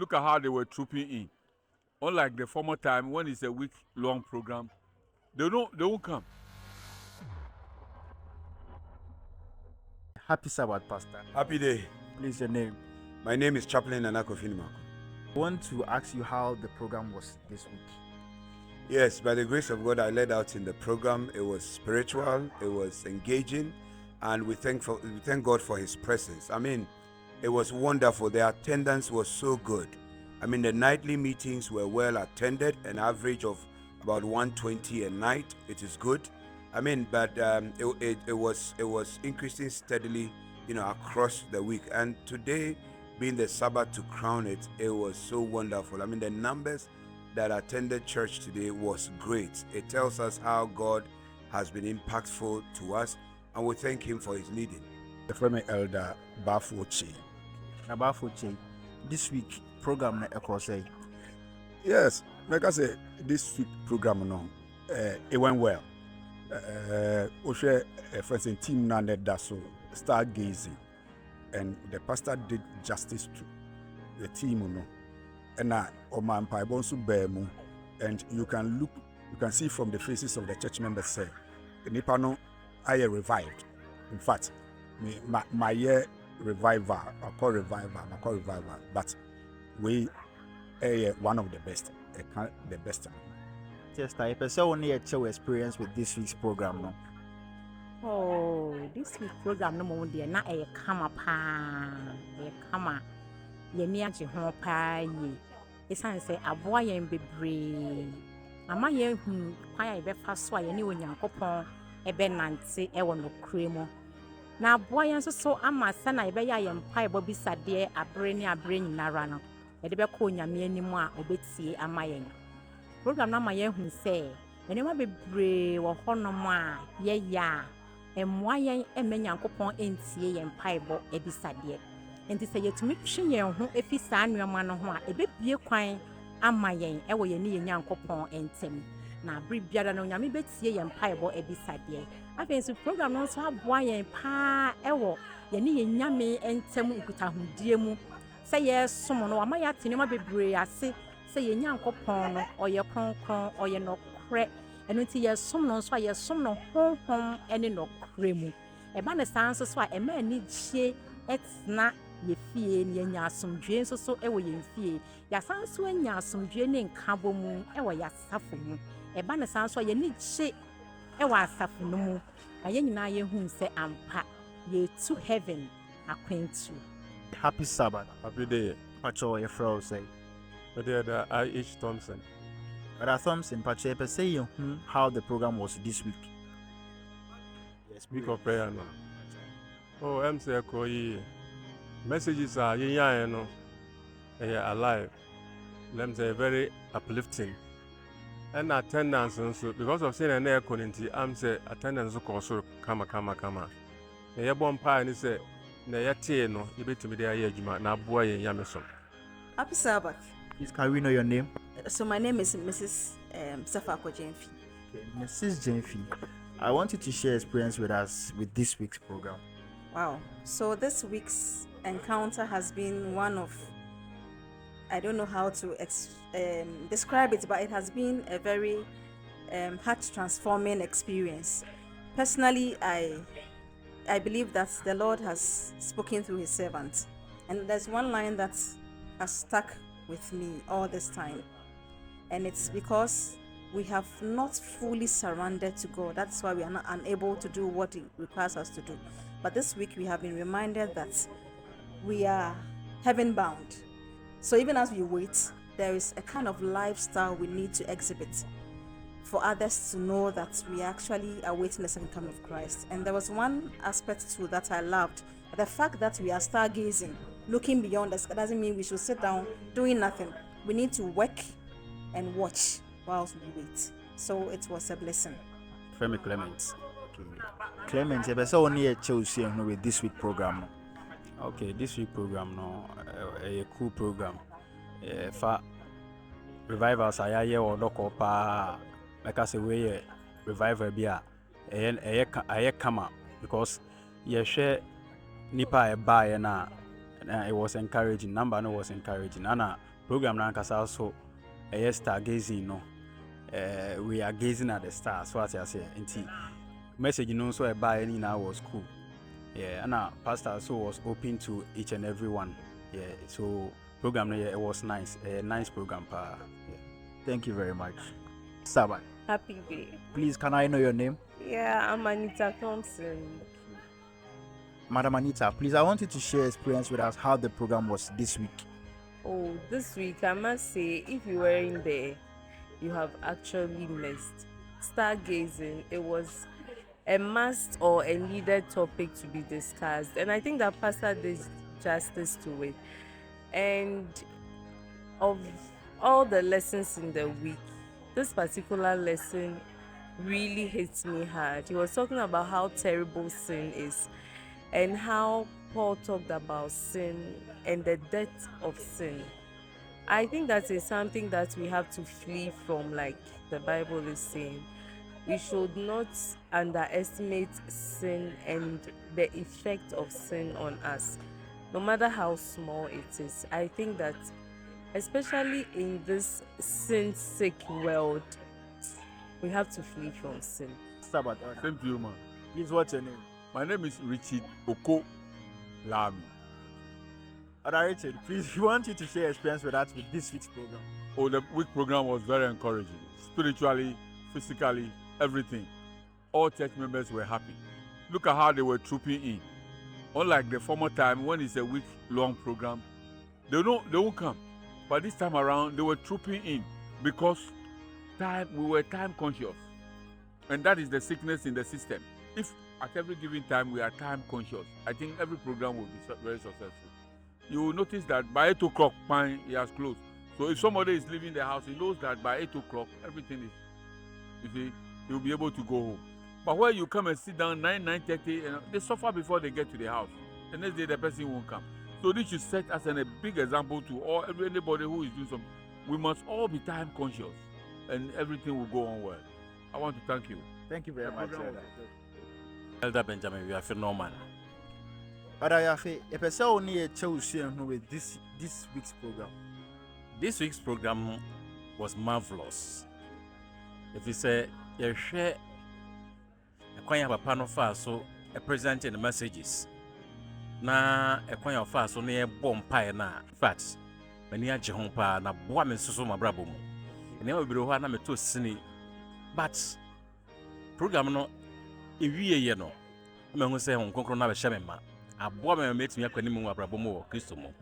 look at how they were trooping in. Unlike the former time when it's a week-long program, they won't come. Happy Sabbath, Pastor. Happy day. Please, your name. My name is Chaplain Anako Finimako. I want to ask you how the program was this week. Yes, by the grace of God, I led out in the program. It was spiritual, it was engaging, and we thank God for His presence. I mean, it was wonderful. The attendance was so good. I mean, the nightly meetings were well attended, an average of about 120 a night. It is good. I mean, but it was increasing steadily, across the week. And today, being the Sabbath to crown it, it was so wonderful. I mean, the numbers that attended church today was great. It tells us how God has been impactful to us, and we thank Him for His leading. The former elder Bafochi. Bafochi, this week program across. Yes, like I say, this week program it went well. Friends and team now that so stargazing, and the pastor did justice to the team and Oman Paibonsu Bemu, and you can see from the faces of the church members say Nipano I revived. In fact, my year revival, I call revival, but we are one of the best, the best. Yes, I only a show experience with this week's program. No. Oh, this week's program no more dear, not a kama pa, a kama. Ye near to home pa ye. It's say a boy and be brave. Ama ye who quite a fast sway anyone young copon, a benancy, a one no cremo. Now, boy, and so am my son, I be I am pie bobby sad dear, a brainy narano. A deba conya me anymore, obey see a my program na my who say, and you might be brave or honor ya, and why a man young copon ain't see and pie bo a beside yet. And to say to me, she who if he sang your man or a bit be a quine, and my yang, ever ye near young copon and Tim. Now, breed better no yammy bet see and pie bo a beside ye. I think the program also have boy and pa ewo, ye near yammy and Temu Kutahum dear. Say yes, someone or my yatinima be brave, I say ye young copon or your cron or your no crack, and until ye some so ye some no home any no cremu. A man stands so a man needs she, it's not ye fear, ye nya some dreams so ever ye fear. Ya sounds when ya some dreaming cabo moon, ever ya suffer. A man sounds so ye need she, ever suffer no more. A yen na ye whom say am pa, ye to heaven acquaint you. Happy Sabbath. Happy day. Pacho, your fro say. But there, I.H. Thompson. But Thompson, Pacho, say you how the program was this week. Yes, speak of prayer now. Oh, I'm saying, messages are alive. Them say very uplifting. And attendance also because of saying an air community, I'm say attendance also kama. Na yebon pa ni say na yete no yebetumi dey ayejuma na aboa yen yameso. Happy Sabbath. Please, can we know your name? So my name is Mrs. Safako Jenfi. Okay, Mrs. Jenfi, I want you to share experience with us with this week's program. Wow. So this week's encounter has been one of, I don't know how to describe it, but it has been a very heart-transforming experience. Personally, I believe that the Lord has spoken through His servant. And there's one line that has stuck with me all this time. And it's because we have not fully surrendered to God. That's why we are not unable to do what He requires us to do. But this week we have been reminded that we are heaven bound. So even as we wait, there is a kind of lifestyle we need to exhibit for others to know that we actually are waiting the second coming of Christ. And there was one aspect too that I loved. The fact that we are stargazing, looking beyond us, doesn't mean we should sit down doing nothing. We need to work and watch whilst we wait. So it was a blessing. Femi Clement. Clement, you better only a chose with this week program. Okay, this week program a cool program. For revivals I hear or local pa like I say we revival be a come up because you share nipa e buy na it was encouraging. Number no was encouraging. Nana program na nkasa so stargazing no we are gazing at the stars. So as I say, message so about any now was cool. Yeah, and our pastor also was open to each and every one. Yeah, so program it was nice. A nice program. Yeah. Thank you very much. Sabbath. Happy day. Please, can I know your name? Yeah, I'm Anita Thompson. Madam Anita, please, I want you to share experience with us how the program was this week. Oh, this week I must say, if you weren't there, you have actually missed. Stargazing, it was a must or a needed topic to be discussed, and I think that Pastor did justice to it. And of all the lessons in the week, this particular lesson really hits me hard. He was talking about how terrible sin is and how Paul talked about sin and the death of sin. I think that is something that we have to flee from, like the Bible is saying. We should not underestimate sin and the effect of sin on us, no matter how small it is. I think that, especially in this sin-sick world, we have to flee from sin. Sabbath. Same to you, man. Please, what's your name? My name is Richard Oko Lami. Richard, please, we want you to share experience with us with this week's program. Oh, the week program was very encouraging. Spiritually, physically, everything. All church members were happy. Look at how they were trooping in. Unlike the former time, when it's a week-long program, they won't come. But this time around, they were trooping in because we were time conscious. And that is the sickness in the system. If at every given time we are time conscious, I think every program will be very successful. You will notice that by 8 o'clock, fine, he has closed. So if somebody is leaving the house, he knows that by 8 o'clock, everything is, you see, he'll be able to go home. But where you come and sit down 9:30, they suffer before they get to the house. The next day, the person won't come. So this should set us a big example to anybody who is doing something. We must all be time conscious, and everything will go on well. I want to thank you. Thank you very much. Elder Benjamin, we are phenomenal. Yafe, a person only a chosen with this week's program. This week's program was marvelous. If you say you share a coin of a panel fast, so presenting the messages. Na a coin of fast only a bomb pie na facts. When you are Jehompa, na boam and Susuma Brabum. And never be one of two cine. But program no, if you know, I'm going to say, I'm going to have a shaman. A boam makes me a quanimu Brabomo, Christomo.